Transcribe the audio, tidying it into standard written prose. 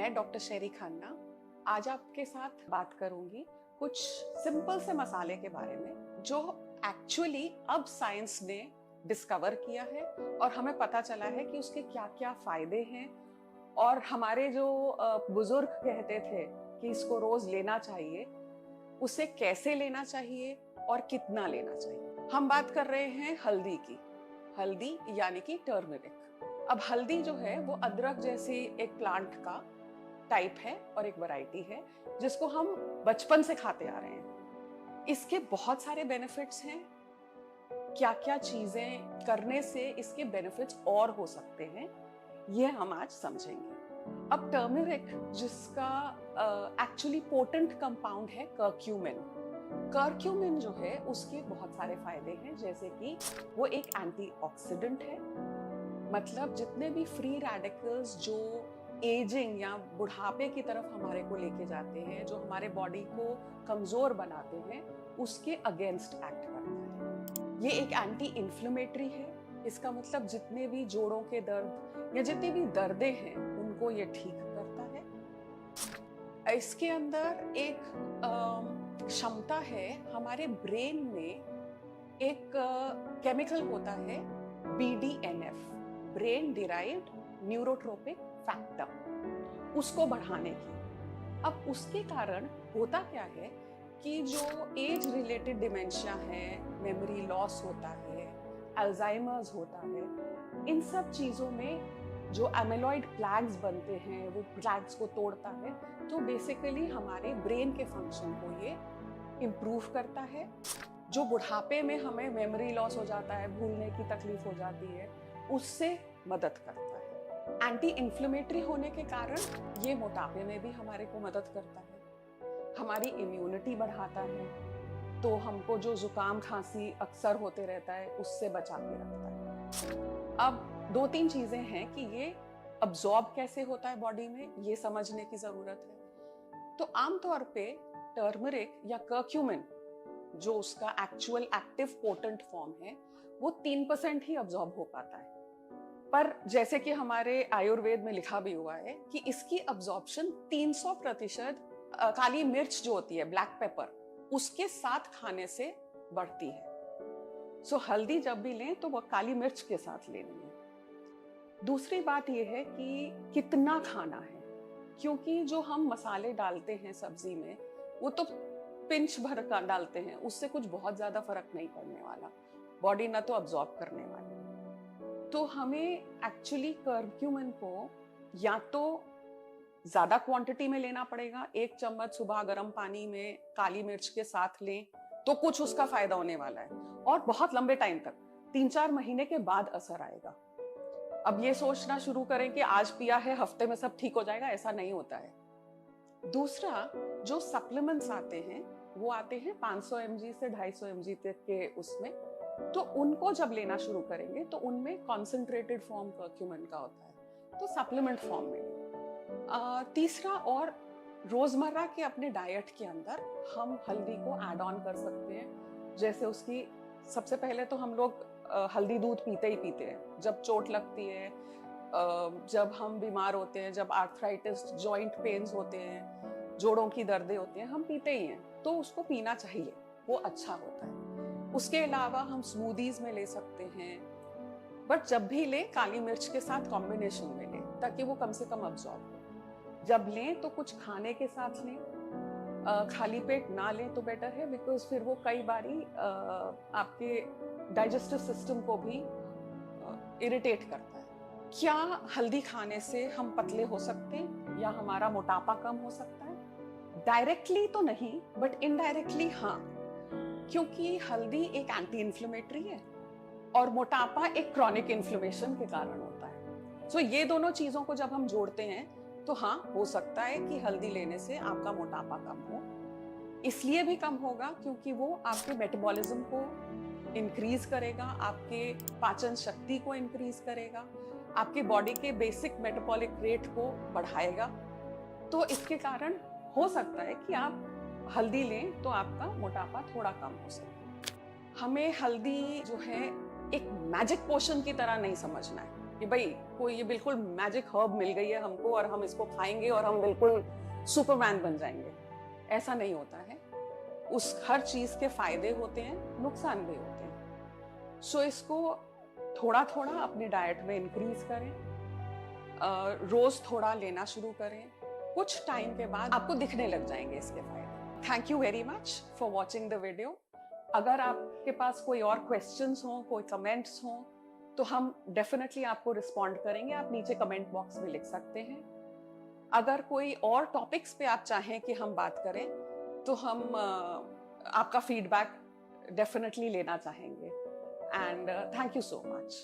मैं डॉक्टर शेरी खन्ना आज आपके साथ बात करूंगी कुछ सिंपल से मसाले के बारे में जो एक्चुअली अब साइंस ने डिस्कवर किया है और हमें पता चला है कि उसके क्या क्या फायदे हैं। और हमारे जो बुजुर्ग कहते थे कि इसको रोज लेना चाहिए, उसे कैसे लेना चाहिए और कितना लेना चाहिए। हम बात कर रहे हैं हल्दी की। हल्दी यानी कि टर्मरिक। अब हल्दी जो है वो अदरक जैसी एक प्लांट का टाइप है और एक वैरायटी है जिसको हम बचपन से खाते आ रहे हैं। इसके बहुत सारे बेनिफिट्स हैं। क्या क्या चीजें करने से इसके बेनिफिट्स और हो सकते हैं, ये हम आज समझेंगे। अब टर्मरिक जिसका एक्चुअली पोटेंट कंपाउंड है कर्क्यूमिन। कर्क्यूमिन जो है उसके बहुत सारे फायदे हैं, जैसे कि वो एक एंटीऑक्सीडेंट है। मतलब जितने भी फ्री रेडिकल्स जो एजिंग या बुढ़ापे की तरफ हमारे को लेके जाते हैं, जो हमारे बॉडी को कमजोर बनाते हैं, उसके अगेंस्ट एक्ट करता है। ये एक एंटी इन्फ्लेमेटरी है। इसका मतलब जितने भी जोड़ों के दर्द या जितनी भी दर्दें हैं उनको ये ठीक करता है। इसके अंदर एक क्षमता है, हमारे ब्रेन में एक केमिकल होता है BDNF, brain derived neurotrophic factor, उसको बढ़ाने की। अब उसके कारण होता क्या है कि जो एज रिलेटेड डिमेंशिया है, मेमोरी लॉस होता है, अल्जाइमर्स होता है, इन सब चीजों में जो एमिलॉइड प्लैग्स बनते हैं वो प्लैग्स को तोड़ता है। तो बेसिकली हमारे ब्रेन के फंक्शन को ये इम्प्रूव करता है। जो बुढ़ापे में हमें मेमोरी लॉस हो जाता है, भूलने की तकलीफ हो जाती है, उससे मदद करता है। एंटी इन्फ्लेमेटरी होने के कारण ये मोटापे में भी हमारे को मदद करता है। हमारी इम्यूनिटी बढ़ाता है, तो हमको जो जुकाम खांसी अक्सर होते रहता है उससे बचा के रखता है। अब दो तीन चीजें हैं कि ये अब्सॉर्ब कैसे होता है बॉडी में, ये समझने की जरूरत है। तो आमतौर पे टर्मरिक या कर्क्यूमिन जो उसका एक्चुअल एक्टिव पोटेंट फॉर्म है वो 3% ही अब्सॉर्ब हो पाता है। पर जैसे कि हमारे आयुर्वेद में लिखा भी हुआ है कि इसकी अब्सॉर्प्शन 300% काली मिर्च जो होती है, ब्लैक पेपर, उसके साथ खाने से बढ़ती है। सो हल्दी जब भी लें तो वो काली मिर्च के साथ लेनी है। दूसरी बात यह है कि कितना खाना है, क्योंकि जो हम मसाले डालते हैं सब्जी में वो तो पिंच भर का डालते हैं, उससे कुछ बहुत ज्यादा फर्क नहीं पड़ने वाला, बॉडी ना तो अब्सॉर्ब करने वाली। तो हमें एक्चुअली कर्क्यूमिन को या तो ज्यादा क्वांटिटी में लेना पड़ेगा। 1 चम्मच सुबह गर्म पानी में काली मिर्च के साथ लें तो कुछ उसका फायदा होने वाला है, और बहुत लंबे टाइम तक 3-4 महीने के बाद असर आएगा। अब ये सोचना शुरू करें कि आज पिया है हफ्ते में सब ठीक हो जाएगा, ऐसा नहीं होता है। दूसरा, जो सप्लीमेंट्स आते हैं वो आते हैं 500 mg से 250 mg तक के उसमें, तो उनको जब लेना शुरू करेंगे तो उनमें कॉन्सेंट्रेटेड फॉर्म कर्क्यूमिन का होता है, तो सप्लीमेंट फॉर्म में। तीसरा, और रोजमर्रा के अपने डाइट के अंदर हम हल्दी को ऐड ऑन कर सकते हैं। जैसे उसकी सबसे पहले तो हम लोग हल्दी दूध पीते ही पीते हैं जब चोट लगती है, जब हम बीमार होते हैं, जब आर्थराइटिस, जॉइंट पेन्स होते हैं, जोड़ों की दर्दें होती हैं, हम पीते ही हैं, तो उसको पीना चाहिए, वो अच्छा होता है। उसके अलावा हम स्मूदीज में ले सकते हैं, बट जब भी ले काली मिर्च के साथ कॉम्बिनेशन में ले, ताकि वो कम से कम अब्सॉर्ब हो। जब लें तो कुछ खाने के साथ लें, खाली पेट ना लें तो बेटर है, बिकॉज फिर वो कई बारी आपके डाइजेस्टिव सिस्टम को भी इरिटेट करता है। क्या हल्दी खाने से हम पतले हो सकते हैं या हमारा मोटापा कम हो सकता है? डायरेक्टली तो नहीं, बट इनडायरेक्टली हाँ, क्योंकि हल्दी एक एंटी इन्फ्लेमेटरी है और मोटापा एक क्रॉनिक इन्फ्लेमेशन के कारण होता है। सो ये दोनों चीजों को जब हम जोड़ते हैं तो हाँ, हो सकता है कि हल्दी लेने से आपका मोटापा कम हो। इसलिए भी कम होगा क्योंकि वो आपके मेटाबॉलिज्म को इंक्रीज करेगा, आपके पाचन शक्ति को इंक्रीज करेगा, आपके बॉडी के बेसिक मेटाबॉलिक रेट को बढ़ाएगा। तो इसके कारण हो सकता है कि आप हल्दी लें तो आपका मोटापा थोड़ा कम हो सके। हमें हल्दी जो है एक मैजिक पोशन की तरह नहीं समझना है। कि भाई कोई ये बिल्कुल मैजिक हर्ब मिल गई है हमको और हम इसको खाएंगे और हम बिल्कुल सुपरमैन बन जाएंगे। ऐसा नहीं होता है। उस हर चीज के फायदे होते हैं, नुकसान भी होते हैं। सो इसको थोड़ा थोड़ा अपने डाइट में इंक्रीज करें, रोज थोड़ा लेना शुरू करें। कुछ टाइम के बाद आपको दिखने लग जाएंगे इसके फायदे। Thank you very much for watching the video. अगर आपके पास कोई और क्वेश्चंस हो, कोई कमेंट्स हो, तो हम डेफिनेटली आपको रिस्पॉन्ड करेंगे। आप नीचे कमेंट बॉक्स में लिख सकते हैं। अगर कोई और टॉपिक्स पे आप चाहें कि हम बात करें, तो हम आपका फीडबैक डेफिनेटली लेना चाहेंगे। And thank you so much.